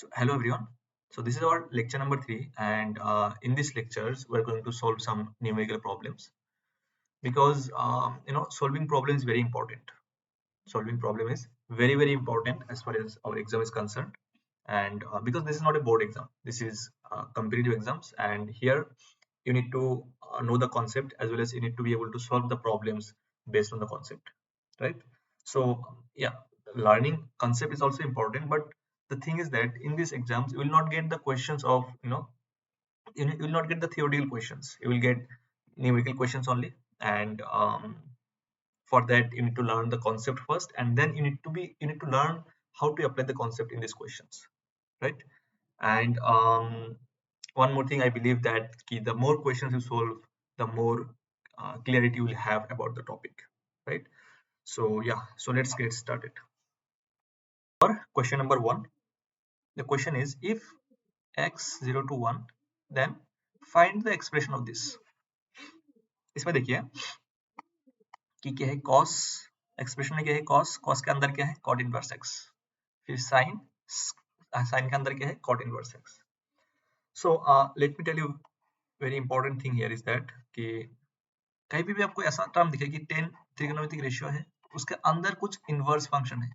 So hello everyone. So this is our lecture number 3, and in this lectures we're going to solve some numerical problems because solving problem is very important. Solving problem is very important as far as our exam is concerned, and because this is not a board exam, this is competitive exams, and here you need to know the concept as well as you need to be able to solve the problems based on the concept, right? So yeah, learning concept is also important, but the thing is that in these exams you will not get the questions of you will not get the theoretical questions, you will get numerical questions only. And for that you need to learn the concept first, and then you need to learn how to apply the concept in these questions, right? And one more thing, I believe that the more questions you solve, the more clarity you will have about the topic, right? So yeah, so let's get started. For question number 1, the question is, if x 0 to 1, then find the expression of this. इसमें देखिए कि क्या है cos, expression में क्या है cos, cos के अंदर क्या है cot इनवर्स x, फिर sin, sin के अंदर क्या है cot inverse x. So let me tell you very important thing here is that कि कहीं भी आपको ऐसा टर्म दिखे कि 10 ट्रिगोनोमेट्रिक रेशियो है, उसके अंदर कुछ इनवर्स फंक्शन है,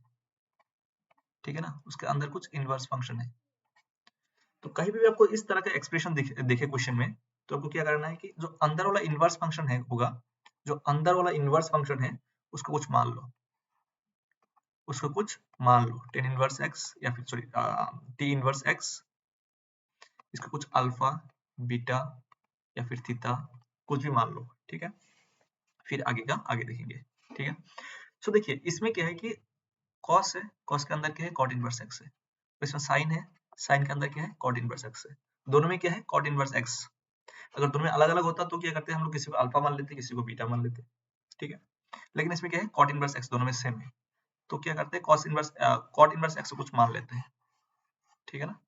ठीक है ना, उसके अंदर कुछ इनवर्स फंक्शन है. तो कहीं भी आपको इस तरह का एक्सप्रेशन दिखे क्वेश्चन में, तो आपको क्या करना है कि जो अंदर वाला इनवर्स फंक्शन है होगा, जो अंदर वाला इनवर्स फंक्शन है उसको कुछ मान लो, उसको कुछ मान लो, टेन इनवर्स एक्स या फिर सॉरी टी इनवर्स एक्स, इसको कुछ अल्फा, बीटा या फिर थीटा, कुछ भी मान लो, ठीक है. फिर आगे का आगे देखेंगे, ठीक है. सो देखिए इसमें क्या है कि कॉस है, कॉस के अंदर क्या है कॉट इनवर्स एक्स है, इसमें साइन है, साइन के अंदर क्या है कॉट इनवर्स एक्स है, दोनों में क्या है कॉट इनवर्स एक्स. अगर दोनों में अलग अलग होता तो क्या करते हैं हम लोग, किसी को अल्फा मान लेते, किसी को बीटा मान लेते, ठीक है. लेकिन इसमें क्या है कॉट इनवर्स एक्स दोनों में सेम है, तो क्या करते हैं cos inverse cot inverse x को कुछ मान लेते हैं, ठीक है ना.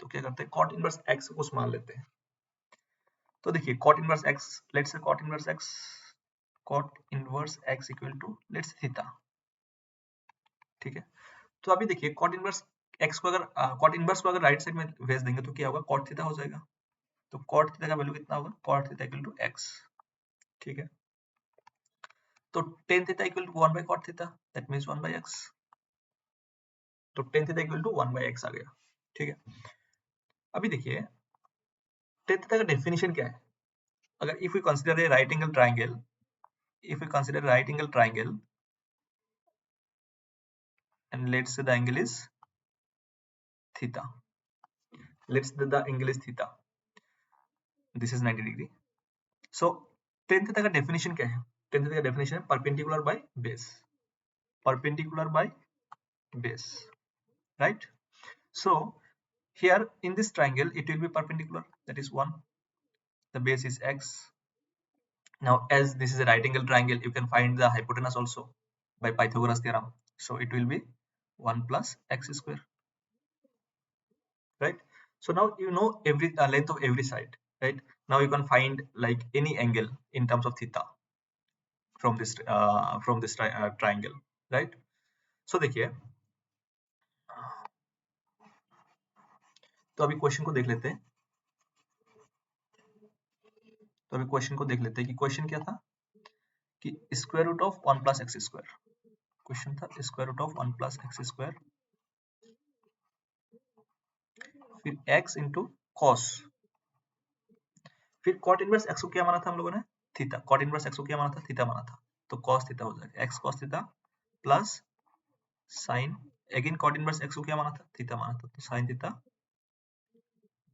तो क्या करते हैं कॉट इनवर्स एक्स को कुछ मान लेते हैं. तो देखिए cot inverse x, let's say cot inverse x, cot inverse x equal to let's say theta, ठीक है. तो अभी देखिए कॉट इनवर्स एक्स को अगर कॉट इनवर्स को अगर राइट साइड में भेज देंगे तो क्या होगा कॉट थीटा हो जाएगा. तो कॉट थीटा का वैल्यू कितना होगा, cot theta equal to x, ठीक है. तो tan theta equal to 1 by cot theta, that means 1 by x. तो tan theta equal to 1 by x आ गया, ठीक है. अभी देखिए टेन थीटा का डेफिनेशन क्या है. अगर if we consider a right angle triangle, if we consider right angle triangle and let's say the angle is theta, let's say the angle is theta, this is 90 degree. So tan theta का definition क्या है, tan theta का definition है perpendicular by base, perpendicular by base, right? So here in this triangle it will be perpendicular, that is 1, the base is x. Now as this is a right angle triangle, you can find the hypotenuse also by Pythagoras theorem, so it will be 1 plus x square, right? So now you know every length of every side, right? Now you can find like any angle in terms of theta from this triangle, right? So देखिए, तो अभी question को देख लेते हैं, तो अभी question को देख लेते हैं कि क्वेश्चन क्या था कि square root of 1 plus x square, question था square root of 1 plus x square, फिर x इंटू कॉस, फिर कॉट इनवर्स एक्स को क्या माना था हम लोगों ने, थीटा. कॉट इनवर्स एक्स को क्या माना था, थीटा माना था, तो कॉस थीटा हो जाएगा x cos theta plus sine, again cot inverse x को क्या माना था, थीटा माना था, तो sine theta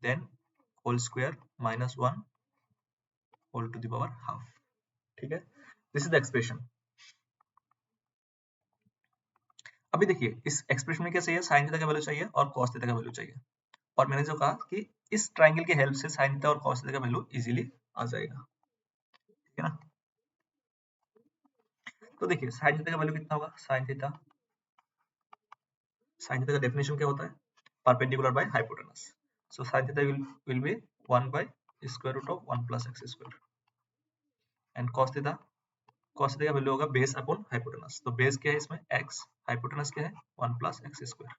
then whole square minus 1 whole to the power half, ठीक है. This is the expression. अभी देखिए इस एक्सप्रेशन में क्या चाहिए, साइन थीटा का वैल्यू चाहिए और कॉस थीटा का वैल्यू चाहिए, और मैंने जो कहा कि इस ट्रायंगल की हेल्प से साइन थीटा और कॉस थीटा का वैल्यू इजीली आ जाएगा, ठीक है ना. तो देखिए साइन थीटा का वैल्यू कितना होगा, साइन थीटा का डेफिनेशन क्या होता है, perpendicular by hypotenuse. So sine theta will be 1 by square root of 1 plus x square, and cos theta का वैल्यू होगा बेस अपॉन हाइपोटेनस. तो बेस क्या है इसमें x, हाइपोटेनस क्या है 1 plus x square,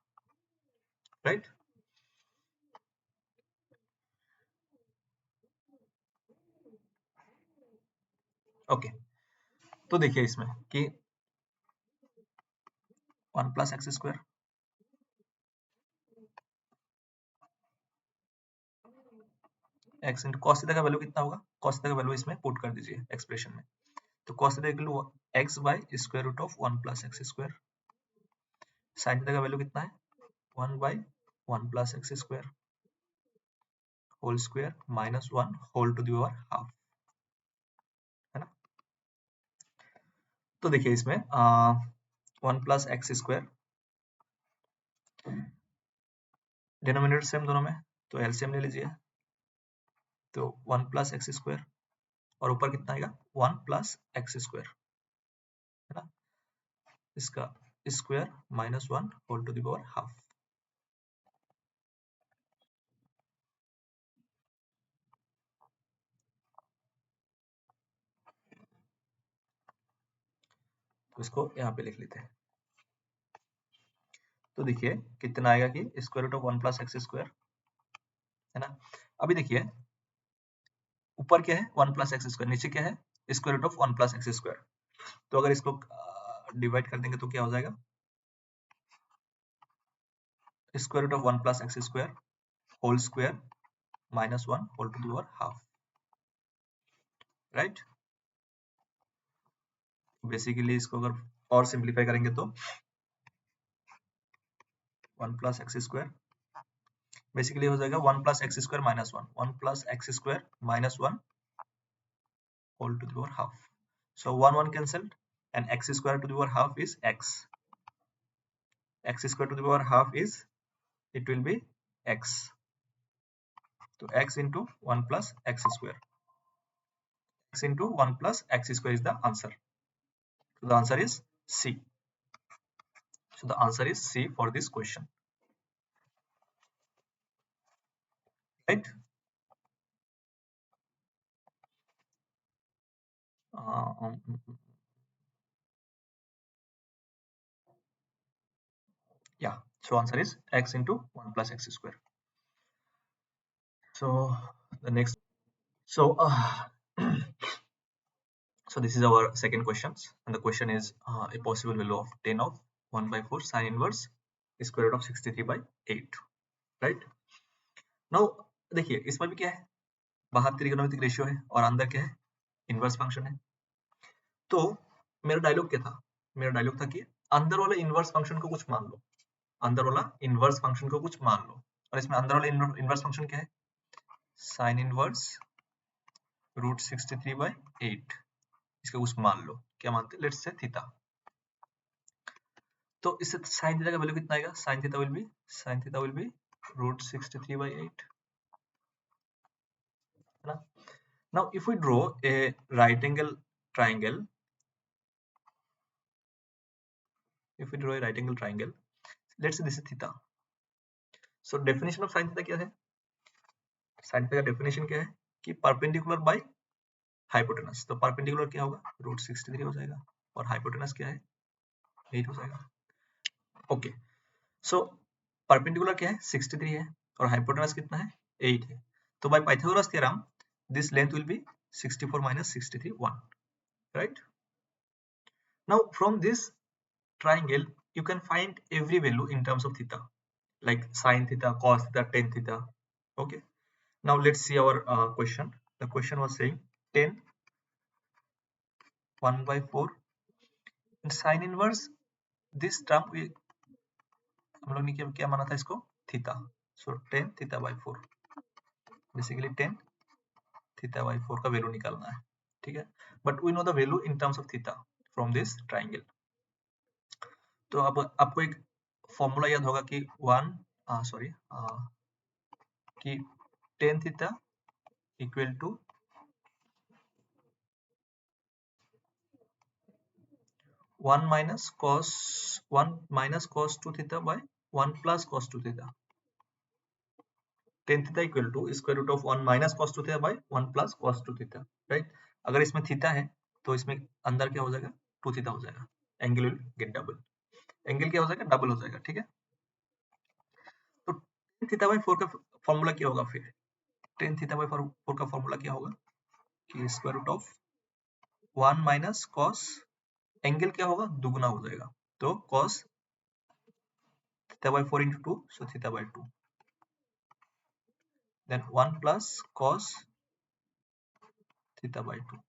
right. Okay, तो देखिए इसमें कि 1 plus x square x into cos theta का वैल्यू कितना होगा, कॉस थीटा का वैल्यू इसमें पुट कर दीजिए एक्सप्रेशन में। तो cos theta equal to x by square root of 1 plus x square. Sine theta का वैल्यू कितना है 1 by 1 plus x square whole square minus 1 whole to the power half, है ना। तो देखिए इसमें 1 plus x square, denominator same दोनों में, तो एलसीएम ले लीजिए। तो 1 प्लस एक्स स्क्वायर और ऊपर कितना आएगा 1 प्लस एक्स स्क्वायर, है ना, इसका square minus 1 whole to the power half. तो इसको यहाँ पे लिख लेते हैं। तो देखिए कितना आएगा कि square root of 1 plus x square, है ना। अभी देखिए ऊपर क्या है 1 प्लस एक्स स्क्वायर, नीचे क्या है square root of 1 plus x square. तो अगर इसको डिवाइड कर देंगे तो क्या हो जाएगा square root of 1 plus x square whole square minus 1 whole to the power half, right. Basically इसको अगर और सिंप्लीफाई करेंगे तो 1 प्लस एक्स स्क्वायर बेसिकली हो जाएगा 1 plus x square minus 1, 1 plus x square minus 1 whole to the power half. So 1 cancelled and x square to the power half is x. X square to the power half is, it will be x. So x into 1 plus x square. X into 1 plus x square is the answer. So the answer is C. So the answer is C for this question. Right? Uh, um, yeah. So answer is x into 1 plus x square. So the next. So so this is our second questions, and the question is a possible value of 10 of 1 by 4 sine inverse square root of 63 by 8, right? Now देखिए इसमें भी क्या है बाहर त्रिकोणमितिक ratio है और अंदर क्या है इनवर्स फंक्शन है। तो मेरा डायलॉग क्या था, मेरा डायलॉग था कि अंदर वाले इनवर्स फंक्शन को कुछ मान लो, अंदर वाला इनवर्स फंक्शन को कुछ मान लो, और इसमें अंदर वाला इनवर्स फंक्शन क्या है साइन इनवर्स रूट 63 बाई 8, इसका कुछ मान लो, क्या मानते हैं लेट्स से थीटा। तो इससे साइन थीटा का वैल्यू कितना आएगा, sine theta will be root 63 by 8, है ना। Now if we draw a right angle triangle, if we draw a right angle triangle, let's say this is theta. So definition of sin theta क्या है, sin theta का definition क्या है कि perpendicular by hypotenuse, तो perpendicular क्या होगा root 63 हो जाएगा और hypotenuse क्या है 8 हो जाएगा। ओके, सो perpendicular क्या है 63 है और hypotenuse कितना है 8 है। तो by Pythagoras theorem this length will be 64 minus 63 1, right? Now from this triangle you can find every value in terms of theta, like sin theta, cos theta, tan theta. Okay, now let's see our question. The question was saying 10 1 by 4 in sin inverse this term we हम लोग ने क्या माना था इसको theta, so 10 theta by 4, basically 10 theta by 4 का value निकालना है, ठीक है। But we know the value in terms of theta from this triangle. तो अब आपको एक फॉर्मूला याद होगा कि कि tan theta equal to 1 minus cos 2 theta by 1 plus cos 2 theta. tan theta equal to square root of 1 minus cos 2 theta by 1 plus cos 2 theta, right? अगर इसमें थीटा है तो इसमें अंदर क्या हो जाएगा 2 थीटा हो जाएगा, angle will get double, angle क्या हो जाएगा डबल हो जाएगा, ठीक है। तो tan थीटा बाई 4 का फॉर्मूला क्या होगा, फिर tan थीटा बाई 4 का फॉर्मूला क्या होगा कि square root of 1 minus cos, angle क्या होगा, दुगना हो जाएगा, तो cos theta by 4 into 2, so theta by 2, then 1 plus cos theta by 2.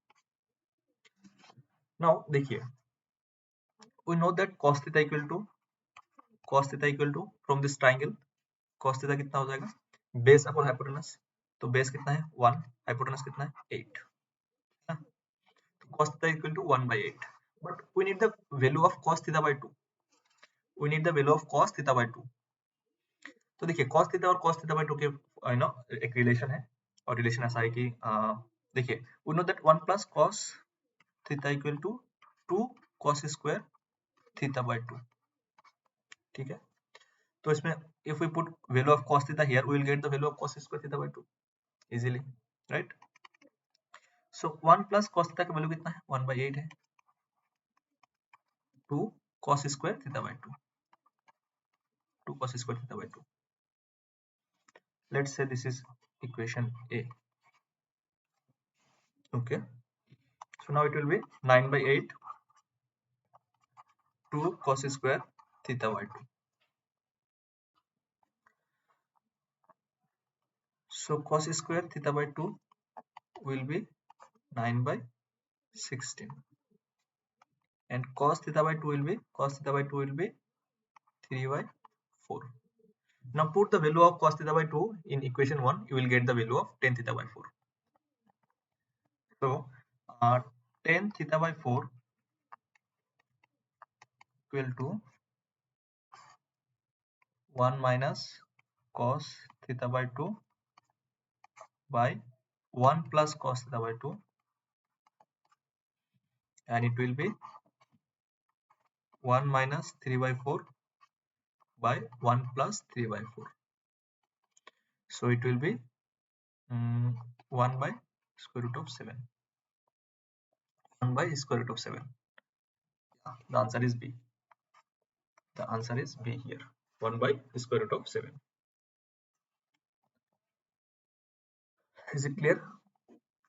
Now देखिए, we know that cos theta equal to from this triangle, cos theta कितना हो जाएगा, बेस अपॉन हाइपोटेनस, तो बेस कितना है 1, हाइपोटेनस कितना है 8, है ना? तो cos theta equal to 1 by 8, but we need the value of cos theta by 2, we need the value of cos theta by 2. तो देखिए cos theta और cos theta by 2 के एक रिलेशन है, और रिलेशन ऐसा है कि देखिए we know that 1 plus cos theta equal to 2 cos square theta by 2, ठीक है? तो इसमें if we put value of cos theta here, we will get the value of cos square theta by 2 easily, right? So 1 plus cos theta का value कितना है, 1 by 8 है, 2 cos square theta by 2, 2 cos square theta by 2. Let's say this is equation A. Okay, so now it will be 9 by 8, 2 cos square theta by 2. So cos square theta by 2 will be 9 by 16, and cos theta by 2 will be 3 by 4. Now put the value of cos theta by 2 in equation 1, you will get the value of tan theta by 4. So tan theta by 4 equal to 1 minus cos theta by 2 by 1 plus cos theta by 2, and it will be 1 minus 3 by 4 by 1 plus 3 by 4. So it will be 1 by square root of 7. 1 by square root of 7. Yeah, the answer is B. The answer is B here. 1 by square root of 7. Is it clear?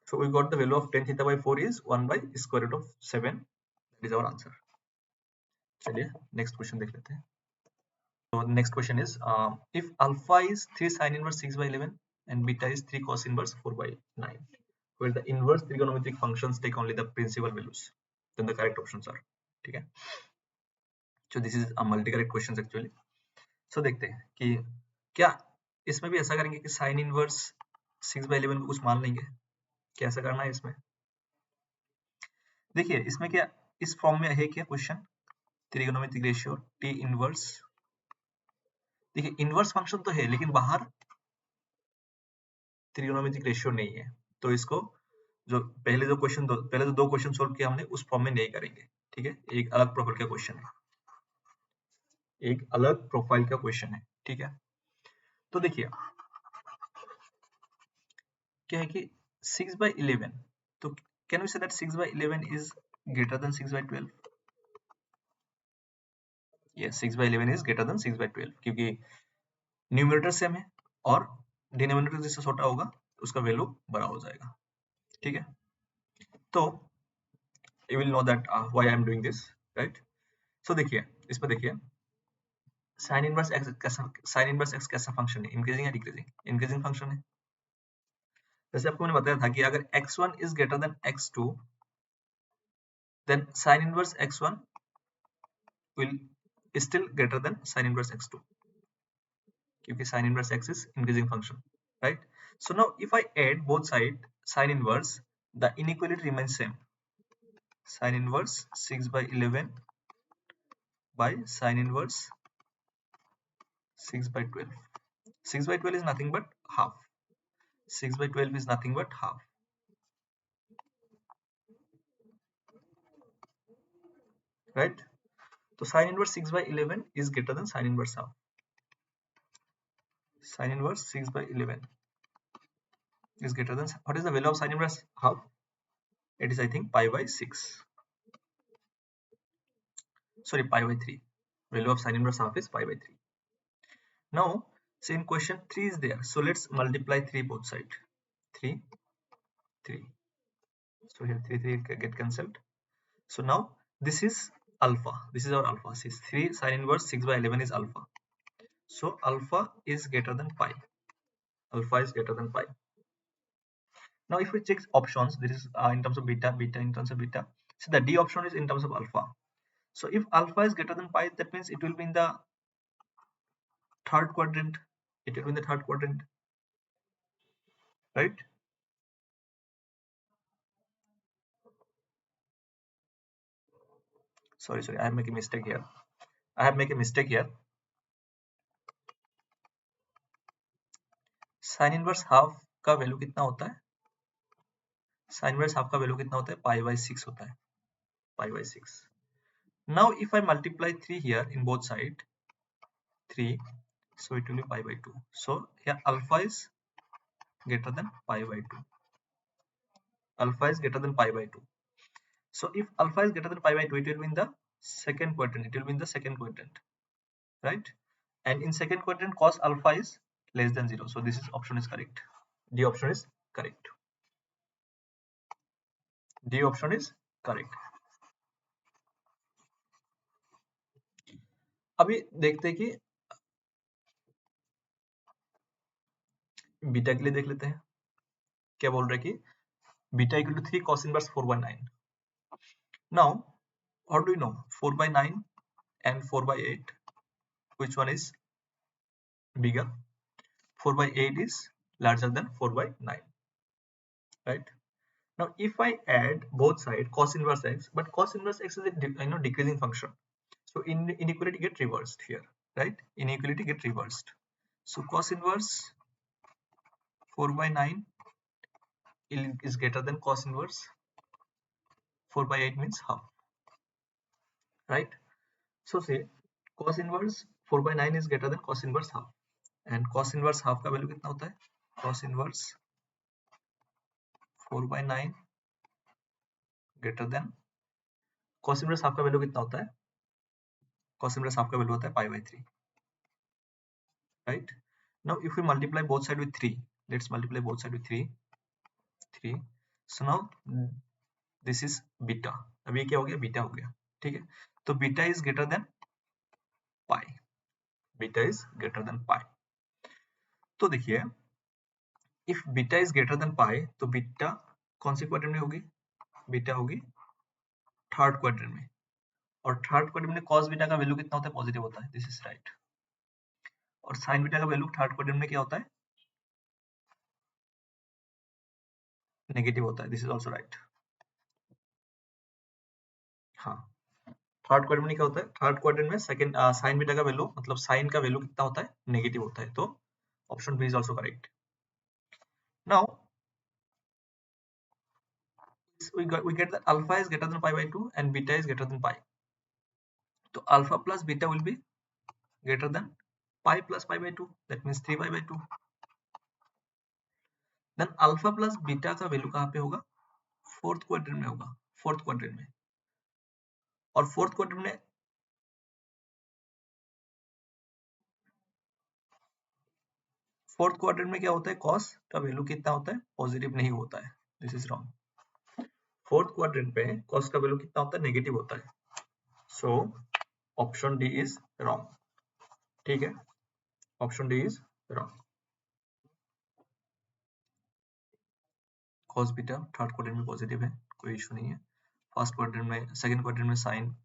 So we got the value of tan theta by 4 is 1 by square root of 7. That is our answer. चलिए next question देख लेते हैं. So the next question is, if alpha is 3 sin inverse 6 by 11 and beta is 3 cos inverse 4 by 9, where the inverse trigonometric functions take only the principal values, then the correct options are, ठीक है? So this is a multi-correct questions actually. So देखते हैं कि क्या इसमें भी ऐसा करेंगे कि sin inverse 6 by 11 को कुछ मान लेंगे, कैसा करना है इसमें? देखिए इसमें क्या, इस फॉर्म में है क्या question, trigonometric ratio T inverse. देखिए इनवर्स फंक्शन तो है लेकिन बाहर ट्रिगोनोमेट्रिक रेशियो नहीं है, तो इसको जो पहले तो दो क्वेश्चन सोल्व किया हमने उस फॉर्म में नहीं करेंगे, ठीक है? एक अलग प्रोफाइल का क्वेश्चन है, एक अलग प्रोफाइल का क्वेश्चन है, ठीक है? तो देखिए क्या है कि 6 by 11, तो can we say that 6 by 11 is greater than 6 by 12? Yes, 6 by 11 is greater than 6 by 12, क्योंकि न्यूमरेटर सेम है और डिनोमिनेटर जिससे छोटा होगा उसका वैल्यू बड़ा हो जाएगा, ठीक है? तो you will know that why I am doing this, right? So देखिए इसमें देखिए sin inverse x कैसा फंक्शन है, इंक्रीजिंग या डिक्रीजिंग? इंक्रीजिंग फंक्शन है. जैसे आपको मैंने बताया था कि अगर x1 is greater than x2, then sin inverse x1 will still greater than sin inverse x2, क्योंकि sin inverse x is increasing function, right? So now if I add both side sin inverse, the inequality remains same. Sin inverse 6 by 11 by sin inverse 6 by 12. 6 by 12 is nothing but half. 6 by 12 is nothing but half, right? So sin inverse 6 by 11 is greater than sin inverse half. Sin inverse 6 by 11 is greater than, what is the value of sin inverse half? It is I think pi by 6. Sorry, pi by 3. Value of sin inverse half is pi by 3. Now same question 3 is there, so let's multiply 3 both side. 3, 3. So here 3 get cancelled. So now this is alpha, this is our alpha. See, 3 sin inverse 6 by 11 is alpha. So alpha is greater than pi. Alpha is greater than pi. Now if we check options, this is in terms of beta, beta in terms of beta. So the D option is in terms of alpha. So if alpha is greater than pi, that means it will be in the third quadrant. It will be in the third quadrant, right? Sorry, I have made a mistake here. I have made a mistake here. Sine inverse half का value कितना होता है? Sine inverse half का value कितना होता है? Pi by 6 होता है. Pi by 6. Now if I multiply 3 here in both side, 3, so it will be pi by 2. So here alpha is greater than pi by 2. Alpha is greater than pi by 2. So if alpha is greater than pi by 2, it will be in the second quadrant. It will be in the second quadrant, right? And in second quadrant, cos alpha is less than 0. So this is option is correct. D option is correct. D option is correct. अभी देखते हैं कि beta के लिए देख लेते हैं क्या बोल रहा है कि beta equal to 3 cos inverse 4 by 9. Now how do you know 4 by 9 and 4 by 8, which one is bigger? 4 by 8 is larger than 4 by 9, right? Now if I add both sides cos inverse x, but cos inverse x is a decreasing function, so inequality get reversed here, right? Inequality get reversed. So cos inverse 4 by 9 is greater than cos inverse 4 by 8 means half, right? So say cos inverse 4 by 9 is greater than cos inverse half, and cos inverse half का value कितना होता है? Cos inverse 4 by 9 greater than cos inverse half का value कितना होता है? Cos inverse half का value होता है pi by 3, right? Now if we multiply both side with 3, let's multiply both side with 3. So now this is beta. अब ये क्या हो गया? बीटा हो गया, ठीक है? तो beta is greater than pi. Beta is greater than pi. तो देखिए if beta is greater than pi, तो बीटा कौन सी क्वाड्रेंट में होगी? बीटा होगी थर्ड क्वाड्रेंट में. और थर्ड क्वाड्रेंट में cos बीटा का वैल्यू कितना होता है? पॉजिटिव होता है. This is right. और sin बीटा का वैल्यू थर्ड क्वाड्रेंट में क्या होता है? नेगेटिव होता है. This is also right. हाँ, थर्ड क्वाड्रेंट में क्या होता है? थर्ड क्वाड्रेंट में सेकंड sin बीटा का वैल्यू, मतलब sin का वैल्यू कितना होता है? नेगेटिव होता है. तो option B is also correct. Now we get that alpha is greater than pi by 2 and beta is greater than pi. So alpha plus beta will be greater than pi plus pi by 2. That means 3 pi by 2. Then alpha plus beta का value कहाँ पे होगा? Fourth quadrant में होगा. Fourth quadrant में. और fourth quadrant में क्या होता है? cos का वैल्यू कितना होता है? पॉजिटिव नहीं होता है. This is wrong. Fourth quadrant पे cos का वैल्यू कितना होता है? नेगेटिव होता है. So option D is wrong. ठीक है, option D is wrong. cos beta third quadrant में पॉजिटिव है, कोई इशू नहीं है. फर्स्ट क्वाड्रेंट में, सेकंड क्वाड्रेंट में साइन,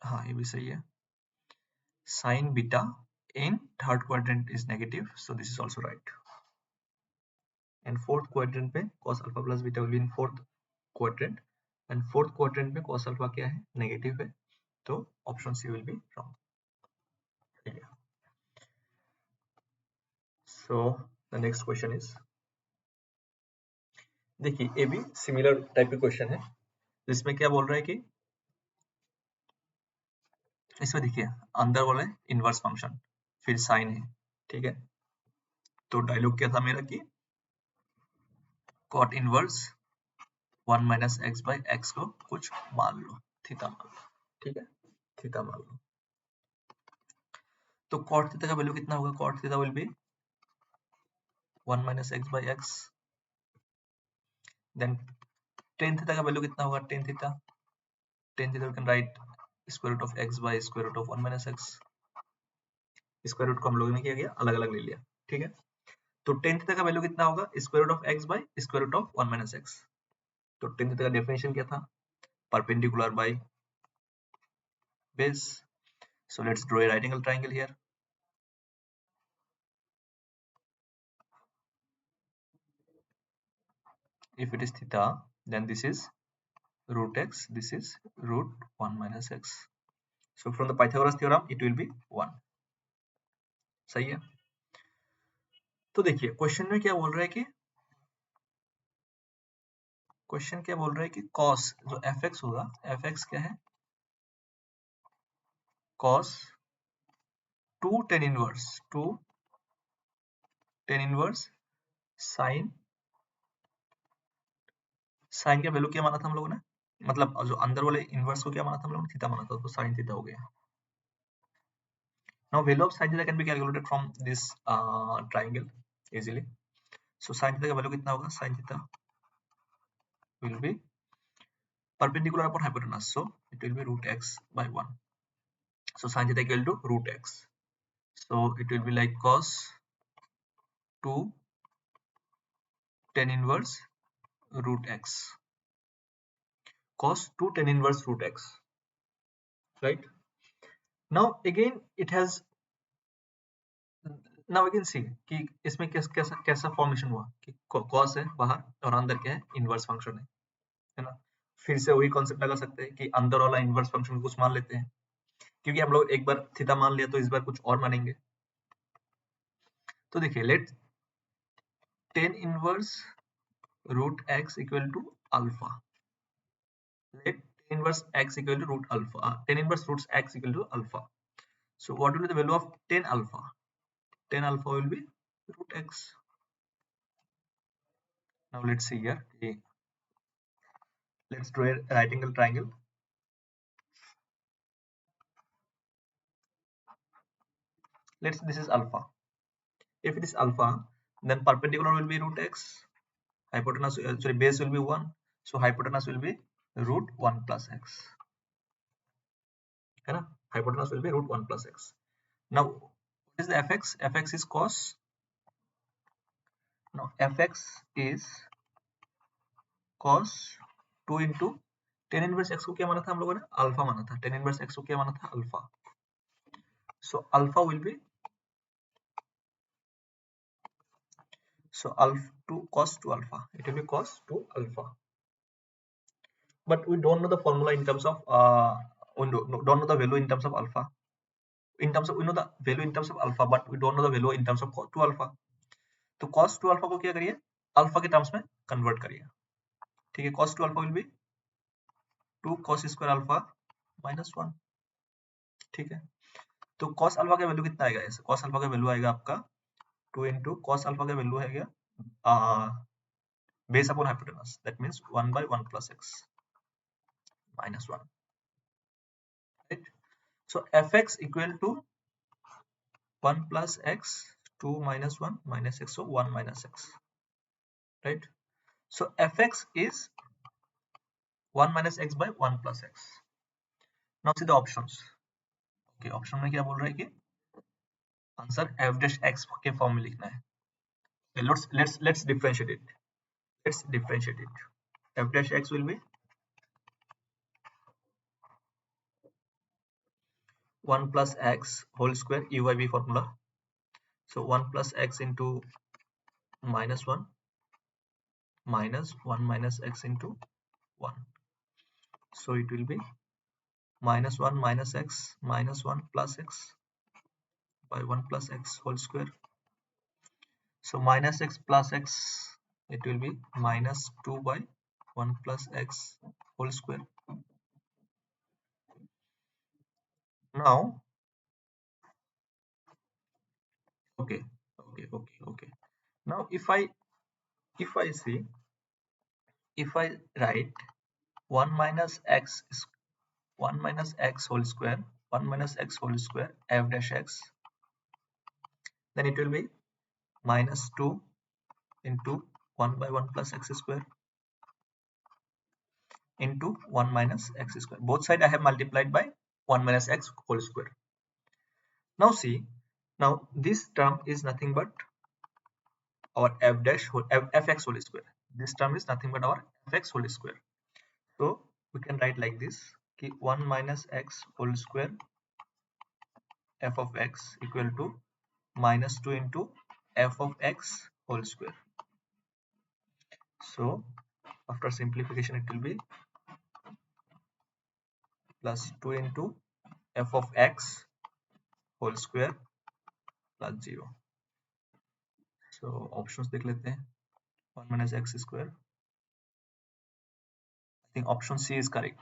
हाँ ये भी सही है. Sign beta in third quadrant is negative, so this is also right. And fourth quadrant पे cos alpha plus beta will be in fourth quadrant, and fourth quadrant पे cos alpha क्या है? नेगेटिव है. तो option C will be wrong. ठीक है. So the next question is, देखिए ये भी सिमिलर टाइप का क्वेश्चन है, जिसमें क्या बोल रहा है कि इसमें देखिए अंदर बोला है इनवर्स फंक्शन, फिर साइन है, ठीक है? तो डायलॉग क्या था मेरा कि cot inverse 1 minus x by x को कुछ मान लो, थीटा मान लो, ठीक है? थीटा मान लो. तो cot थीटा का वैल्यू कितना होगा? cot theta will be 1 minus x by x. Then tan theta का वैल्यू कितना होगा, tan theta we can write square root of x by square root of 1 minus x। Square root को हम लोगों ने क्या किया, अलग अलग ले लिया, ठीक है। तो टेन थीटा का वैल्यू कितना होगा, square root of x by square root of 1 minus x। तो टेन थीटा का डेफिनेशन क्या था, perpendicular by base. So let's draw a right angle triangle here. If it is theta, then this is root x, this is root 1 minus x. So from the Pythagoras theorem, it will be 1. सही है। तो देखिए question में क्या बोल रहा है कि cos जो fx होगा, fx क्या है, cos 2 tan inverse sin का वैल्यू क्या माना था हम लोगों ने, मतलब जो अंदर वाले इनवर्स को क्या माना था हम लोगों ने, थीटा माना था, तो sin थीटा हो गया। Now value of sin theta can be calculated from this triangle easily. So sin theta का वैल्यू कितना होगा, sin theta will be perpendicular upon hypotenuse, so it will be root x by 1. So sin theta equal to root x, so it will be like cos 2 tan inverse root x, cos 2 tan inverse root x, right? Now again it has, now we can see कि इसमें कैसा formation हुआ कि cos है बाहर और अंदर क्या है, इनवर्स फंक्शन है ना। फिर से वही कॉन्सेप्ट लगा सकते हैं कि अंदर वाला इनवर्स फंक्शन को कुछ मान लेते हैं, क्योंकि हम लोग एक बार थीटा मान लिया तो इस बार कुछ और मानेंगे। तो देखिए let tan inverse root x equal to alpha, let tan inverse x equal to root alpha, tan inverse root x equal to alpha. So what will be the value of tan alpha, tan alpha will be root x. Now let's see here, okay. Let's draw a right angle triangle. Let's, this is alpha. If it is alpha, then perpendicular will be root x, hypotenuse sorry base will be 1, so hypotenuse will be root 1 plus x, है ना, hypotenuse will be root 1 plus x. Now what is the fx, fx is cos, now fx is cos 2 into tan inverse x को क्या माना था हम लोगों ने, alpha माना था, tan inverse x को क्या माना था, alpha, so alpha will be, so alpha 2 cos 2 alpha, it will be cos 2 alpha. But we don't know the formula in terms of we don't know the value in terms of alpha, in terms of we know the value in terms of alpha but we don't know the value in terms of 2 alpha. तो cos 2 alpha को क्या करिए, alpha के terms में convert करिए, ठीक है। cos 2 alpha will be 2 cos square alpha minus 1, ठीक है। तो cos alpha का वैल्यू कितना आएगा, ऐसे cos alpha का वैल्यू आएगा आपका 2 into cos alpha का वैल्यू है क्या, base upon hypotenuse, that means 1 by 1 plus x minus 1, right? So fx equal to 1 plus x, 2 minus 1 minus x, so 1 minus x, right? So fx is 1 minus x by 1 plus x. Now see the options. Okay, option में क्या बोल रहा है कि answer f dash x के form में लिखना है। Let's differentiate it. Let's differentiate it. F dash x will be 1 plus x whole square UIV formula. So 1 plus x into minus 1 minus 1 minus x into 1. So it will be minus 1 minus x minus 1 plus x by 1 plus x whole square. So minus x plus x, it will be minus 2 by 1 plus x whole square. Now, okay. Now if I see, if I write 1 minus x is 1 minus x whole square, 1 minus x whole square f dash x, then it will be minus 2 into 1 by 1 plus x square into 1 minus x square. Both side I have multiplied by 1 minus x whole square. Now see, now this term is nothing but our fx whole square. This term is nothing but our fx whole square. So we can write like this, 1 minus x whole square f of x equal to minus 2 into f of x whole square. So after simplification it will be plus 2 into f of x whole square plus 0. So options देख लेते हैं. 1 minus x square. I think option C is correct.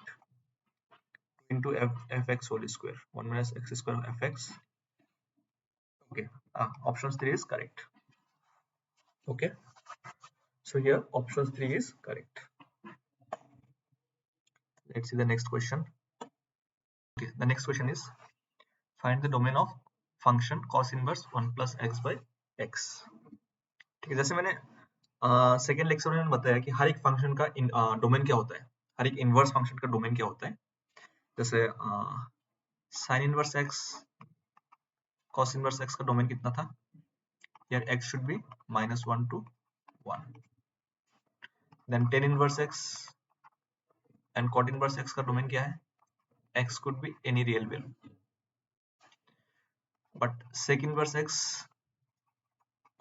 2 into fx whole square. 1 minus x square fx. Okay. Option 3 is correct. Okay. So here option 3 is correct. Let's see the next question. Okay. The next question is find the domain of function cos inverse 1 plus x by x. ठीक है, जैसे मैंने second lecture में बताया कि हर एक function का domain क्या होता है, हर एक इनवर्स फंक्शन का डोमेन क्या होता है. जैसे sine inverse x cos inverse x का डोमेन कितना था, यार x should be -1 to 1. Then tan inverse x and cot inverse x का डोमेन क्या है, x could be any real value. But sec inverse x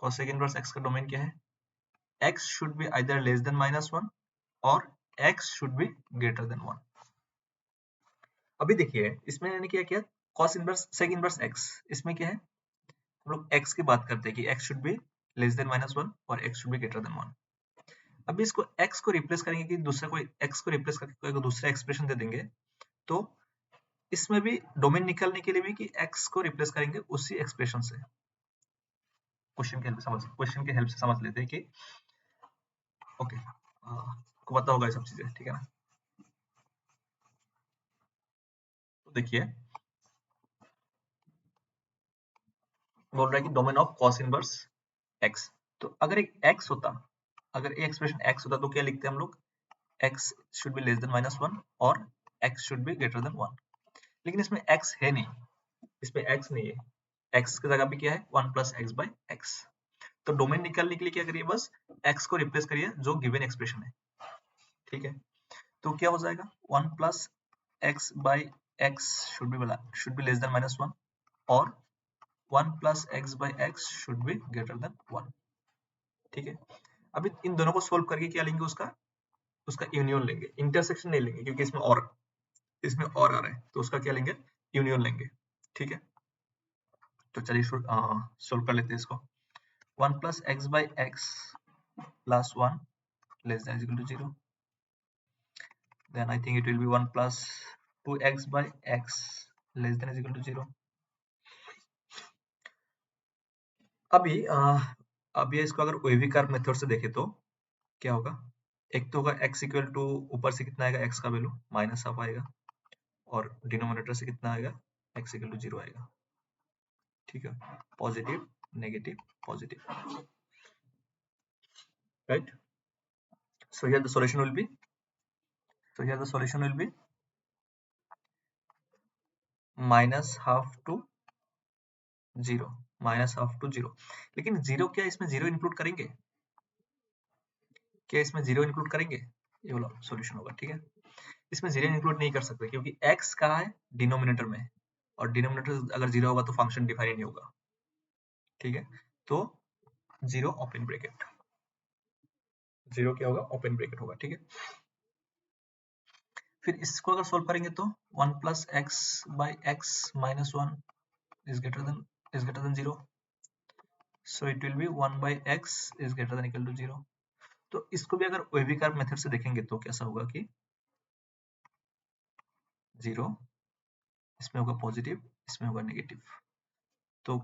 cosec inverse x का domain क्या है, x should be either less than -1 और x should be greater than 1. अभी देखिए इसमें मैंने क्या किया, cos inverse sec inverse x, इसमें क्या है, हम लोग x की बात करते हैं कि x should be less than -1 और x should be greater than 1. अभी इसको x को रिप्लेस करेंगे कि दूसरा कोई x को रिप्लेस करके कोई दूसरा एक्सप्रेशन दे देंगे, तो इसमें भी डोमेन निकालने के लिए भी कि x को रिप्लेस करेंगे उसी एक्सप्रेशन से. क्वेश्चन के हेल्प से समझ लेते हैं कि ओके को पता होगा ये सब चीजें, ठीक है ना. तो देखिए बोल रहा है कि domain of cos inverse x. तो अगर एक x होता, अगर ये एक्सप्रेशन x होता तो क्या लिखते हैं हम लोग, x should be less then -1 और x should be greater then 1. लेकिन इसमें x है नहीं, इसमें x नहीं है, x की जगह पे क्या है 1 प्लस एक्स बाई एक्स. तो डोमेन निकालने के लिए क्या करिए, बस x को रिप्लेस करिए जो गिवन एक्सप्रेशन है, ठीक है. तो क्या हो जाएगा 1 plus x by x should be less then -1 और 1 plus x by x should be greater then 1, ठीक है. अभी इन दोनों को सोल्व करके क्या लेंगे, उसका यूनियन लेंगे, इंटरसेक्शन नहीं लेंगे क्योंकि इसमें और आ रहा है, तो उसका क्या लेंगे, यूनियन लेंगे, ठीक है. तो चलिए सोल्व कर लेते हैं इसको. 1 plus x by x plus 1 less than equal to 0. Then I think it will be 1 plus 2x by x less than is equal to 0. अभी इसको अगर वेवी कर्व मेथड से देखें तो क्या होगा, एक तो होगा x इक्वल टू ऊपर से कितना आएगा, x का वैल्यू माइनस हाफ आएगा और डिनोमिनेटर से कितना आएगा, x इक्वल टू 0 आएगा, ठीक है. Positive negative positive, right. So here the solution will be minus half to 0, लेकिन 0 क्या इसमें 0 इंक्लूड करेंगे, क्या इसमें 0 इंक्लूड करेंगे, ये वाला सॉल्यूशन होगा, ठीक है. इसमें 0 इंक्लूड नहीं कर सकते क्योंकि x कहाँ है, डिनोमिनेटर में, और डिनोमिनेटर अगर 0 होगा तो फंक्शन डिफाइन नहीं होगा, ठीक है. तो 0 ओपन ब्रैकेट, 0 क्या होगा, ओपन ब्रैकेट होगा, ठीक है. फिर इसको अगर सोल्व करेंगे तो 1 plus x by x minus 1 is greater than 0. So it will be 1 by x is greater than equal to 0. तो इसको भी अगर वेवी कर्व मेथड से देखेंगे तो कैसा होगा कि 0 इसमें होगा पॉजिटिव, इसमें होगा नेगेटिव. तो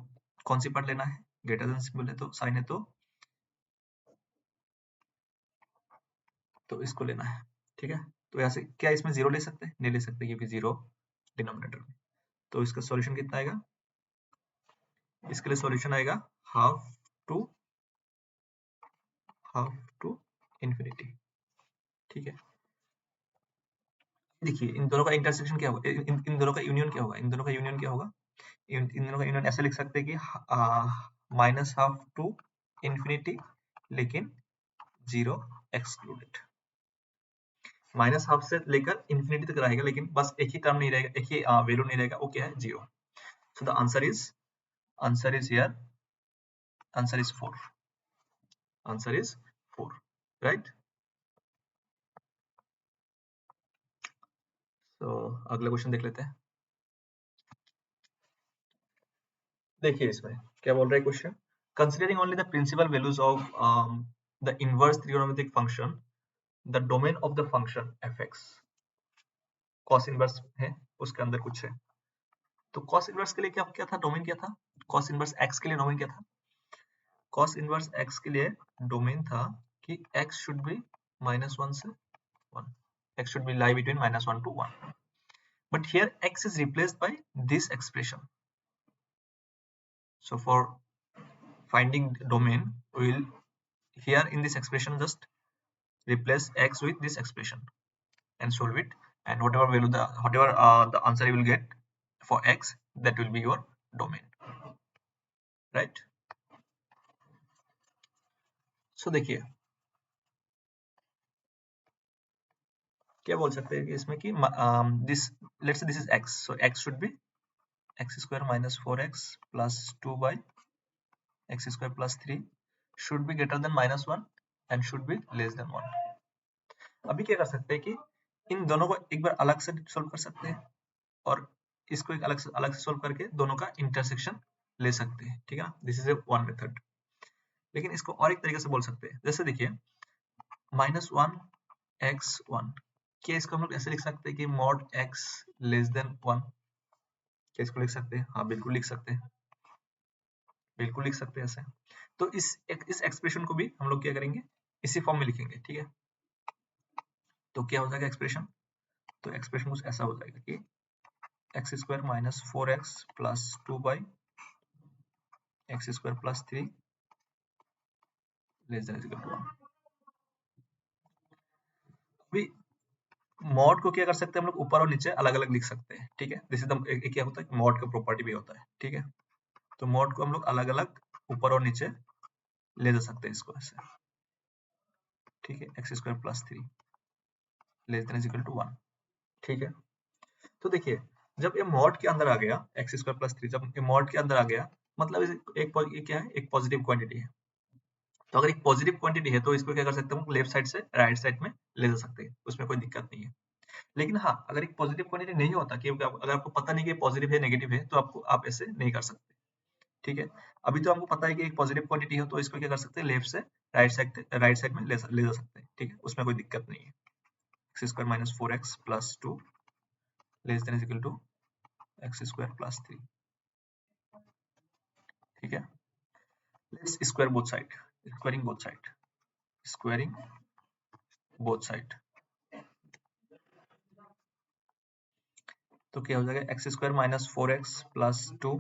कौन सी पार्ट लेना है, ग्रेटर देन सिंबल है तो साइन है तो इसको लेना है, ठीक है. तो ऐसे क्या इसमें 0 ले सकते हैं, नहीं ले सकते क्योंकि 0 डिनोमिनेटर में. तो इसका सॉल्यूशन कितना आएगा, इसके लिए सॉल्यूशन आएगा हाफ टू इंफिनिटी, ठीक है. देखिए इन दोनों का इंटरसेक्शन क्या होगा, इन दोनों का यूनियन क्या होगा, इन दोनों का यूनियन क्या होगा, इन दोनों का यूनियन ऐसे लिख सकते हैं कि माइनस हाफ टू इंफिनिटी, लेकिन जीरो एक्सक्लूडेड। माइनस हाफ से लेकर इंफिनिटी तक रहेगा, लेकिन बस एक ही टर्म नहीं रहेगा, एक ही वैल्यू नहीं रहेगा, वो क्या है, zero. So the answer is here, answer is 4, answer is 4, right. तो अगला क्वेश्चन देख लेते हैं। देखिए इसमें क्या बोल रहा है question, considering only the principal values of the inverse trigonometric function, the domain of the function f x, cos inverse है उसके अंदर कुछ है, तो कॉस इनवर्स के लिए क्या क्या था, डोमेन क्या था, कॉस इनवर्स एक्स के लिए डोमेन क्या था, कॉस इनवर्स एक्स के लिए डोमेन था कि एक्स शुड बी -1 से 1, x should be lie between -1 to 1, but here x is replaced by this expression. So for finding domain, we will here in this expression just replace x with this expression and solve it, and whatever value the answer you will get for x, that will be your domain, right? So देखिए क्या बोल सकते हैं कि इसमें कि this, let's say this is x, so x should be x square minus 4x plus 2 by x square plus 3 should be greater than -1 and should be less than 1. अभी क्या कर सकते हैं कि इन दोनों को एक बार अलग से सोल्व कर सकते हैं, और इसको एक अलग से सोल्व करके दोनों का इंटरसेक्शन ले सकते हैं, ठीक है ना, this is a one method. लेकिन इसको और एक तरीके से बोल सकते हैं, जैसे देखिए -1 x 1, क्या इसको हम लोग ऐसे लिख सकते हैं कि मॉड x लेस देन 1, क्या इसको लिख सकते हैं, हाँ बिल्कुल लिख सकते हैं, बिल्कुल लिख सकते हैं ऐसे। तो इस एक्सप्रेशन को भी हम लोग क्या करेंगे, इसी फॉर्म में लिखेंगे, ठीक है। तो क्या हो जाएगा एक्सप्रेशन, तो एक्सप्रेशन कुछ ऐसा हो जाएगा कि x square minus 4x plus 2 by x square plus 3 less than equal to 1। अभी मॉड को क्या कर सकते हैं हम लोग, ऊपर और नीचे अलग अलग लिख सकते हैं, ठीक है। दिस इज द क्या होता है, मॉड का प्रॉपर्टी भी होता है, ठीक है। तो मॉड को हम लोग अलग अलग ऊपर और नीचे ले जा सकते हैं इसको ऐसे, ठीक है, x square plus 3 less than equal to 1, ठीक है। तो देखिए जब ये मॉड के अंदर आ गया एक्स स्क्वायर प्लस 3, जब ये मॉड के अंदर आ गया, मतलब ये क्या है, एक पॉजिटिव क्वांटिटी है। तो अगर एक पॉजिटिव क्वांटिटी है तो इसको क्या कर सकते हैं हम, लेफ्ट साइड से राइट साइड में ले जा सकते हैं, उसमें कोई दिक्कत नहीं है। लेकिन हाँ, अगर एक पॉजिटिव क्वांटिटी नहीं होता, क्योंकि अगर आपको पता नहीं कि पॉजिटिव है नेगेटिव है, तो आपको आप ऐसे नहीं कर सकते, ठीक है। अभी तो हमको पता है कि एक पॉजिटिव क्वांटिटी है, तो इसको क्या कर सकते हैं, लेफ्ट से राइट साइड में ले जा सकते हैं, ठीक है, उसमें कोई दिक्कत नहीं है। X square minus 4x plus 2 less than equal to x square plus 3, ठीक है। Let's square both side, squaring both side, squaring both side, तो क्या हो जाएगा, x square minus 4x plus 2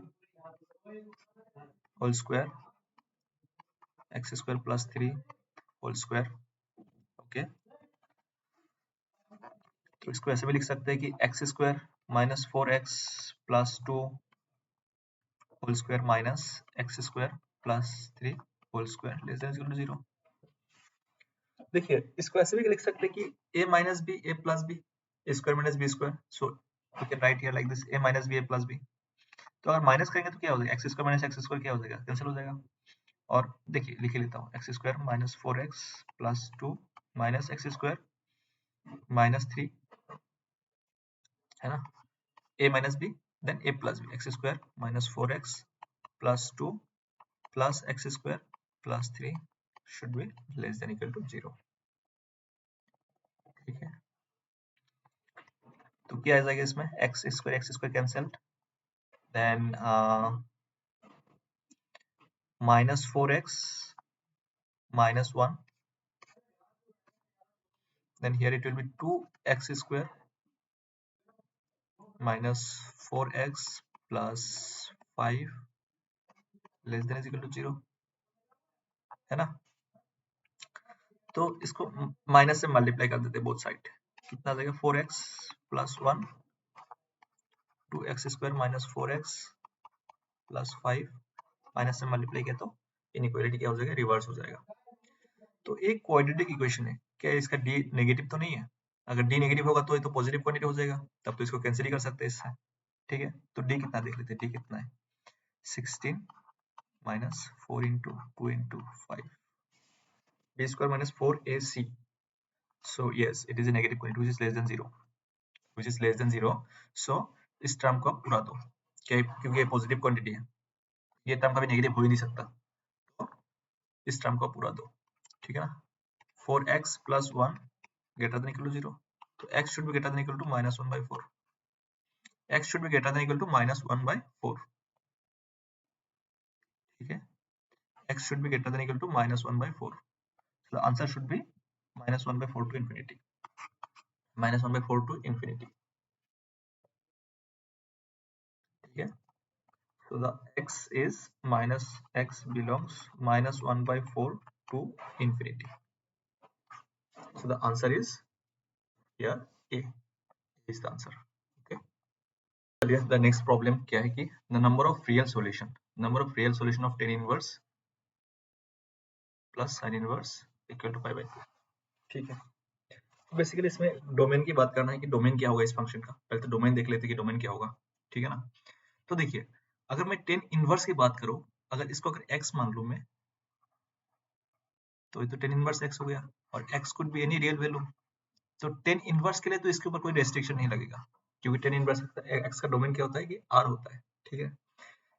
whole square x square plus 3 whole square, okay. तो इसको ऐसे भी लिख सकते हैं कि x square minus 4x plus 2 whole square minus x square plus 3 whole square less than equal to 0। देखिए इसको ऐसे भी लिख सकते हैं कि a minus b a plus b, ए square minus b square, so we can write here like this, a minus b a plus b. तो अगर माइनस करेंगे तो क्या हो जाएगा, x square minus x square क्या हो जाएगा, कैंसिल हो जाएगा। और देखिए लिख लेता हूँ, x square minus 4x plus 2 minus x square minus 3, है ना, a minus b then a plus b, x square minus 4x plus 2 plus x square plus 3 should be less than equal to 0, ठीक है। तो क्या आ जाएगा इसमें, x square cancelled, then minus 4x minus 1, then here it will be 2x square minus 4x plus 5 less than is equal to 0, है ना। तो इसको माइनस से मल्टीप्लाई कर देते हैं बोथ साइड, कितना आ जाएगा 4x plus 1 2x² minus 4x plus 5 minus से मल्टीप्लाई किया तो इनइक्वालिटी क्या हो जाएगा, रिवर्स हो जाएगा। तो एक क्वाड्रेटिक इक्वेशन है, क्या इसका डी नेगेटिव तो नहीं है? अगर डी नेगेटिव होगा तो ये तो पॉजिटिव क्वांटिटी हो जाएगा, तब तो इसको कैंसिल ही कर सकते हैं इससे। ठीक है, तो डी कितना देख लेते हैं, डी कितना है 16 minus 4 into 2 into 5 b square minus 4ac. So yes, it is a negative quantity which is less than 0, which is less than 0. So इस टर्म को आप उड़ा दो, क्या क्योंकि ये पॉजिटिव क्वांटिटी है, ये टर्म कभी नेगेटिव हो ही नहीं सकता, तो इस टर्म को आप उड़ा दो। ठीक है ना, 4x plus 1 greater than equal to 0, तो x should be greater than equal to minus 1 by 4, x should be greater than equal to minus 1 by 4। ठीक है, x should be greater than equal to minus 1 by 4, so the answer should be minus 1 by 4 to infinity, minus 1 by 4 to infinity। ठीक है, so the x is minus x belongs minus 1 by 4 to infinity, so the answer is here a is the answer। okay, चलिए the next problem क्या है कि the number of real solution of tan inverse plus sin inverse equal to pi by 2। ठीक है, तो basically इसमें domain की बात करना है कि डोमेन क्या होगा इस फंक्शन का। पहले तो डोमेन देख लेते हैं कि डोमेन क्या होगा। ठीक है ना, तो देखिए अगर मैं टेन इनवर्स की बात करूं, अगर इसको अगर x मान लूं मैं, तो ये तो टेन इनवर्स x हो गया, और x could be any real value. तो टेन इनवर्स के लिए तो इसके ऊपर कोई रेस्ट्रिक्शन नहीं लगेगा, क्योंकि टेन इनवर्स x का डोमेन क्या होता है कि r होता है। ठीक है,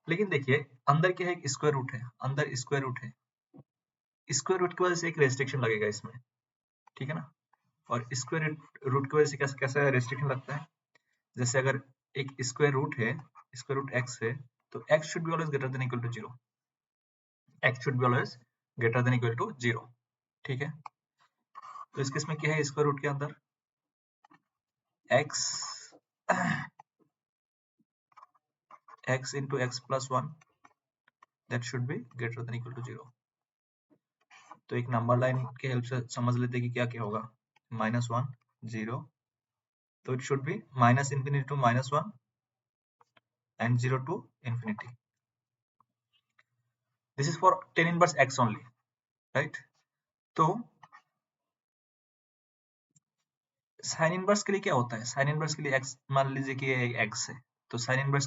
लेकिन देखिए अंदर क्या है, एक स्क्वायर रूट है, अंदर स्क्वायर रूट है, स्क्वायर रूट की वजह से एक रेस्ट्रिक्शन लगेगा इसमें। ठीक है ना, और स्क्वायर रूट की वजह से कैसा कैसा रेस्ट्रिक्शन लगता है, जैसे अगर एक स्क्वायर रूट है, स्क्वायर रूट x है, तो x should be always greater than equal to 0, x should be always greater than equal to 0। ठीक है, तो इस केस में क्या है, स्क्वायर रूट के अंदर x x into x plus 1 that should be greater than equal to 0। तो एक नंबर लाइन के हेल्प से समझ लेते हैं कि क्या क्या होगा, -1 0, तो it should be minus infinity to -1 and 0 to infinity। this is for tan inverse x only, right? तो साइन इनवर्स के लिए क्या होता है, साइन इनवर्स के लिए x मान लीजिए कि ये x है, तो साइन इनवर्स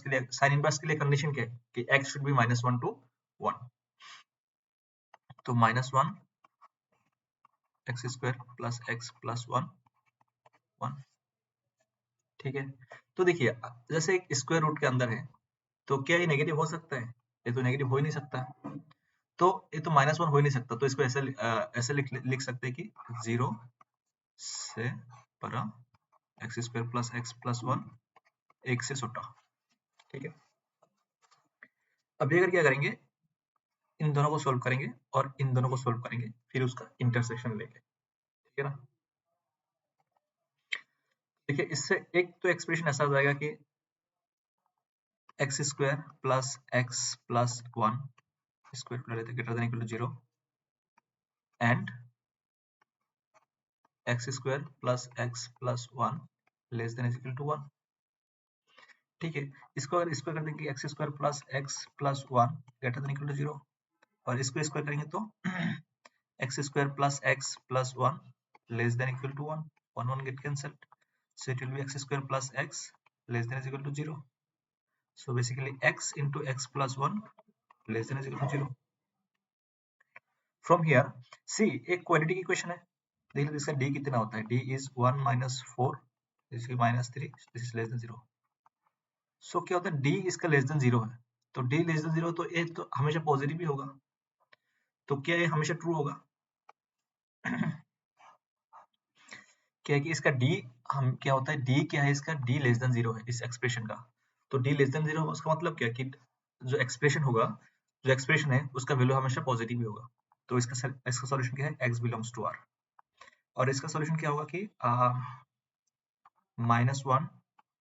के लिए कंडीशन क्या है कि x शुड बी -1 to 1, तो -1 x² प्लस x प्लस 1 1। ठीक है, तो देखिए जैसे एक स्क्वायर रूट के अंदर है, तो क्या ये नेगेटिव हो सकता है, ये तो नेगेटिव हो ही नहीं सकता, तो ये तो -1 हो ही नहीं सकता, तो इसको ऐसे ऐसे लिख सकते हैं कि 0 से बड़ा x² प्लस x प्लस 1 1 से छोटा। ठीक है, अभी अगर क्या करेंगे, इन दोनों को सोल्व करेंगे और इन दोनों को सोल्व करेंगे, फिर उसका इंटरसेक्शन लेंगे। ठीक है ना, देखिए इससे एक तो एक्सप्रेशन ऐसा हो जाएगा कि x² plus x plus 1 square greater than equal to 0 and x² plus x plus 1 less than equal to 1। ठीक है, इसको अगर स्क्वायर कर देंगे x² plus x plus 1 greater than equal to 0, और इसको स्क्वायर करेंगे तो x² plus x plus 1 less than equal to 1, 1 get cancelled, so it will be x² plus x less than is equal to 0, so basically x into x plus 1 less than is equal to 0। from here see एक quadratic equation है, देख लो इसका d कितना होता है, d is 1 minus 4, this is -3, this is less than 0। so क्या होता है, d इसका लेस देन 0 है, तो d लेस देन 0 तो a तो हमेशा पॉजिटिव ही होगा, तो क्या ये हमेशा ट्रू होगा क्या है कि इसका d हम क्या होता है, d क्या है इसका, d लेस देन 0 है इस एक्सप्रेशन का, तो d लेस देन 0 उसका मतलब क्या कि जो एक्सप्रेशन होगा, जो एक्सप्रेशन है उसका वैल्यू हमेशा पॉजिटिव ही होगा, तो इसका सॉल्यूशन क्या है, x बिलोंग्स टू r, और इसका सॉल्यूशन क्या होगा कि -1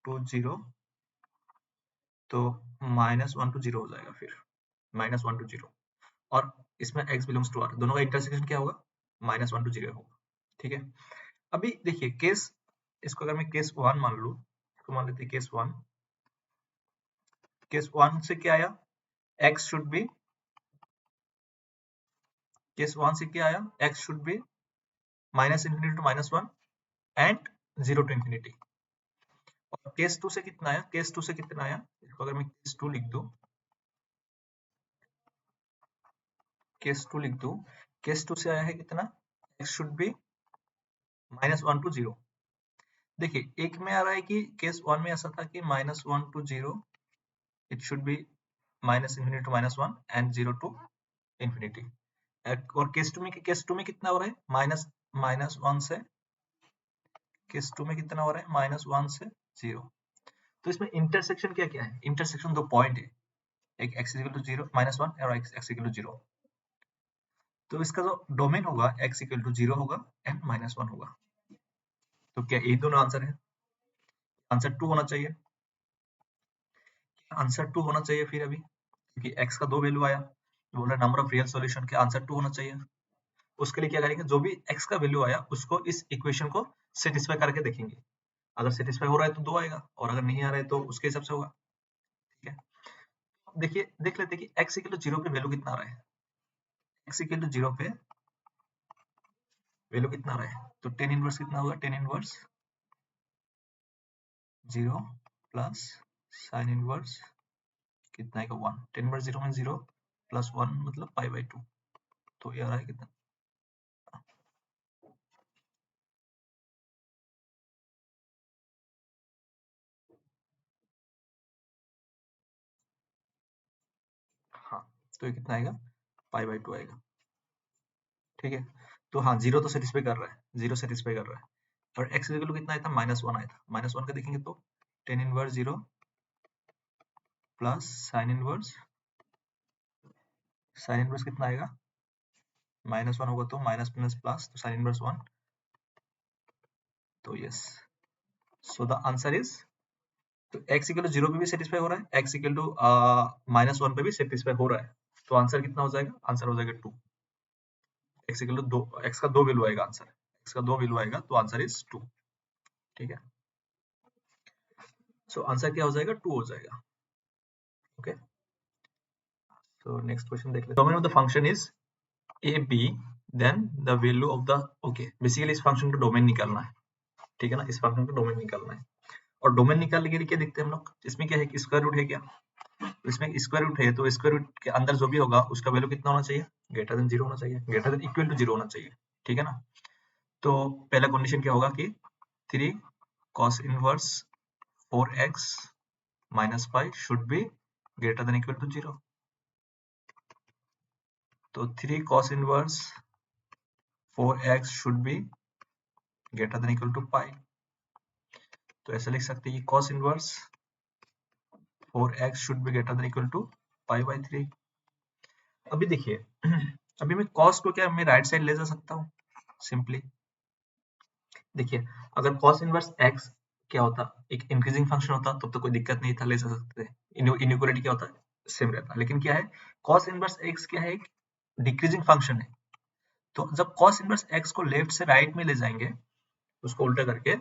to 0, तो -1 to 0 हो जाएगा, फिर -1 to 0, और इसमें x बिलोंग्स टू r, दोनों का इंटरसेक्शन क्या होगा, -1 to 0 होगा। ठीक है, अभी देखिए केस इसको अगर मैं केस 1 मान लूं, इसको मान लेते हैं केस 1। केस 1 से क्या आया, x शुड बी, केस 1 से क्या आया, x should be minus infinity to minus 1 and 0 to infinity. और केस 2 से कितना आया, केस 2 से कितना आया, इसको अगर मैं केस 2 लिख दूं, केस 2 लिख दूं, केस 2 से आया है कितना, x should be minus 1 to 0। देखिए एक में आ रहा है कि केस 1 में ऐसा था कि minus 1 to 0, it should be minus infinity to minus 1 and 0 to infinity. और केस 2 में कितना हो रहा है, माइनस माइनस 1 से, केस 2 में कितना हो रहा है, माइनस 1 से 0। तो इसमें इंटरसेक्शन क्या क्या है, इंटरसेक्शन दो पॉइंट है, एक x इक्वल टू 0 माइनस 1 और x इक्वल टू 0। तो इसका जो डोमेन होगा x इक्वल टू 0 होगा एंड माइनस 1 होगा। तो क्या ये दोनों आंसर है, आंसर 2 होना चाहिए, आंसर 2 होना चाहिए फिर अभी, क्योंकि x का 2 वैल्यू आया, बोल रहा नंबर ऑफ रियल सॉल्यूशन के, आंसर 2 होना चाहिए। उसके लिए क्या करेंगे, जो भी x का वैल्यू आया उसको इस इक्वेशन को सेटिस्फाई करके देखेंगे, अगर सेटिस्फाई हो रहा है तो 2 आएगा, और अगर नहीं आ रहा है तो उसके हिसाब से होगा। ठीक है, देखिए देख लेते हैं कि x इक्वल टू 0 पे वैल्यू कितना आ रहा है, x इक्वल टू 0 पे वैल्यू कितना आ रहा है, तो tan इनवर्स कितना होगा, tan inverse 0 plus sin inverse कितना है, 1। tan इनवर्स 0 में 0 प्लस 1 मतलब पाई बाई 2, तो ये आ रहा है कितना, हाँ तो ये कितना आएगा, पाई बाई 2 आएगा। ठीक है, तो हाँ 0 तो सेटिस्फाई कर रहा है, 0 सेटिस्फाई कर रहा है। और x इक्वल टू कितना आया था, माइनस 1 आया था, माइनस 1 का देखेंगे तो tan inverse 0 plus sine inverse कितना आएगा, माइनस 1 होगा तो माइनस माइनस प्लस, तो साइन इनवर्स 1, तो yes, so the answer is, तो x इक्वल टू 0 पे भी सेटिस्फाई हो रहा है, x इक्वल टू माइनस 1 पे भी सेटिस्फाई हो रहा है, तो आंसर कितना हो जाएगा, आंसर हो जाएगा 2। x इक्वल टू 2, x का 2 वैल्यू आएगा आंसर, x का 2 वैल्यू आएगा तो आंसर इज 2। ठीक है, सो आंसर क्या हो जाएगा, 2 हो जाएगा। ओके, सो नेक्स्ट क्वेश्चन देख लेते हैं। Domain of the function is a b, then the value of the, okay basically इस फंक्शन का डोमेन निकालना है। ठीक है ना, इस फंक्शन का डोमेन निकालना है, और डोमेन निकालने के लिए क्या देखते हैं हम लोग, इसमें क्या है कि स्क्वायर रूट है क्या, तो इसमें स्क्वायर रूट है, तो स्क्वायर रूट के अंदर जो भी होगा उसका वैल्यू कितना होना चाहिए, ग्रेटर देन 0 होना चाहिए, ग्रेटर देन इक्वल टू 0 होना चाहिए। ठीक है ना, तो पहला कंडीशन क्या होगा कि 3 cos inverse 4x minus 5 should be greater than equal to 0। तो 3 cos inverse 4x should be greater than equal to pi, तो ऐसे लिख सकते हैं कि cos inverse 4x should be greater than equal to pi by 3। अभी देखिए अभी मैं cos को क्या मैं राइट साइड ले जा सकता हूँ सिंपली। देखिए अगर cos इनवर्स x क्या होता, एक इंक्रीजिंग फंक्शन होता तब तो कोई दिक्कत नहीं था, ले जा सकते थे, इनइक्वालिटी क्या होता है सेम रहता, लेकिन क्या है cos इनवर्स x क्या है, एक डिक्रीजिंग फंक्शन है, तो जब cos इनवर्स x को लेफ्ट से राइट में ले जाएंगे उसको उल्टा करके,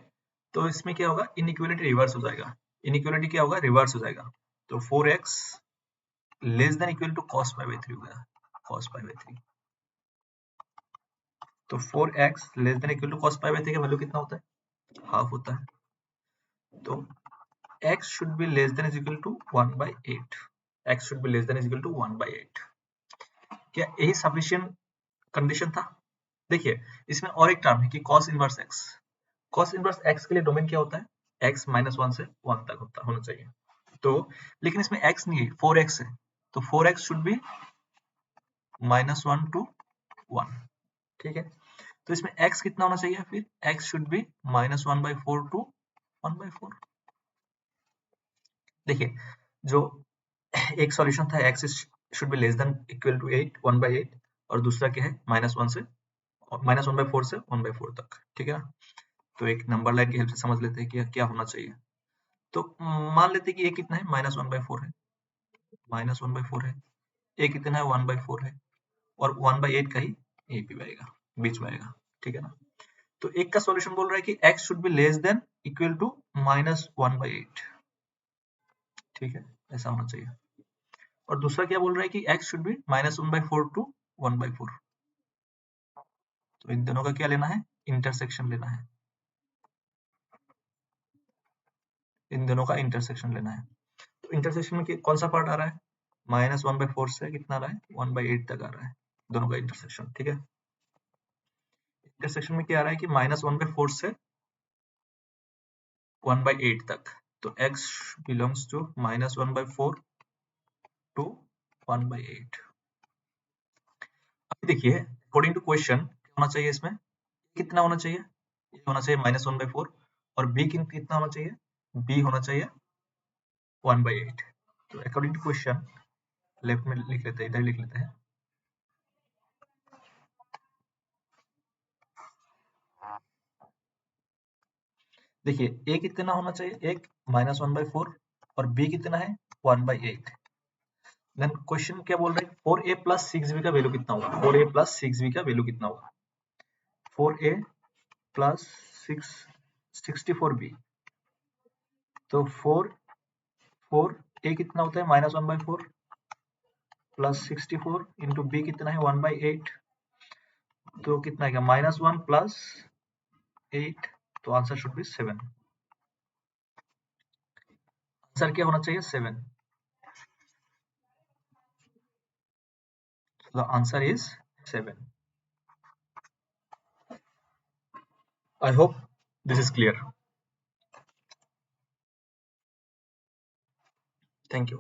तो इसमें क्या होगा, इनइक्वालिटी रिवर्स हो जाएगा, इनइक्वालिटी क्या होगा, रिवर्स हो जाएगा, तो 4x less than equal to cos pi by 3 हो गया, cos पाई बाई 3, तो 4x less than equal to cos pi by 3 का वैल्यू कितना होता है, हाफ होता है, तो x should be less than is equal to 1 by 8, x should be less than is equal to 1 by 8। क्या यही सफिशिएंट कंडीशन था। देखिए इसमें और एक टर्म है कि cos inverse x, cos inverse x के लिए डोमेन क्या होता है, x माइनस 1 से 1 तक होना चाहिए, तो लेकिन इसमें x नहीं है 4x है, तो 4x should be minus 1 to 1। ठीक है, तो इसमें x कितना होना चाहिए, फिर x should be minus 1 by 4 to 1 by 4। देखिए जो एक सॉल्यूशन था x should be less than equal to 8 1 by 8, और दूसरा क्या है माइनस 1 से माइनस 1 बाई 4 से 1 बाई 4 तक। ठीक है ना, तो एक नंबर लाइन की हेल्प से समझ लेते हैं कि क्या होना चाहिए। तो मान लेते हैं कि ये कितना है, माइनस 1 बाई 4 है, माइनस 1 बाई 4 है, ए कितना है 1 बाई 4 है, और 1 बाई 8 का ही ए भी आएगा बीच में आएगा। ठीक है ना, तो एक का सॉल्यूशन बोल रहा है कि x should be less than equal to -1/8। ठीक है, ऐसा होना चाहिए। और दूसरा क्या बोल रहा है कि x शुड बी -1/4 टू 1/4। तो इन दोनों का क्या लेना है, इंटरसेक्शन लेना है। इन दोनों का इंटरसेक्शन लेना है। तो इंटरसेक्शन में कौन सा पार्ट आ रहा है, -1/4 से कितना आ रहा है, 1/8 तक आ रहा है, दोनों का इंटरसेक्शन। ठीक है, इंटरसेक्शन में क्या आ रहा है कि -1/4 से 1/8 तक। तो x बिलोंग्स टू -1/4 टू 1/8। अभी देखिए, अकॉर्डिंग टू क्वेश्चन क्या होना चाहिए इसमें, कितना होना चाहिए, ये होना चाहिए -1/4, और b कितना होना चाहिए, b होना चाहिए 1/8। तो अकॉर्डिंग टू क्वेश्चन लेफ्ट में लिख लेते हैं, इधर लिख लेते हैं। देखिए a कितना होना चाहिए, एक -1/4, और b कितना है 1/8। देन क्वेश्चन क्या बोल रहे हैं, 4a प्लस 6b का वैल्यू कितना होगा, 4a प्लस 6b का वैल्यू कितना होगा, 4a प्लस 64b। तो 4 a कितना होता है -1/4 प्लस 64 इंटू बी कितना है 1/8। तो कितना आएगा -1 प्लस 8। तो आंसर शुड बी 7। आंसर क्या होना चाहिए, 7। The answer is 7। I hope this is clear. Thank you.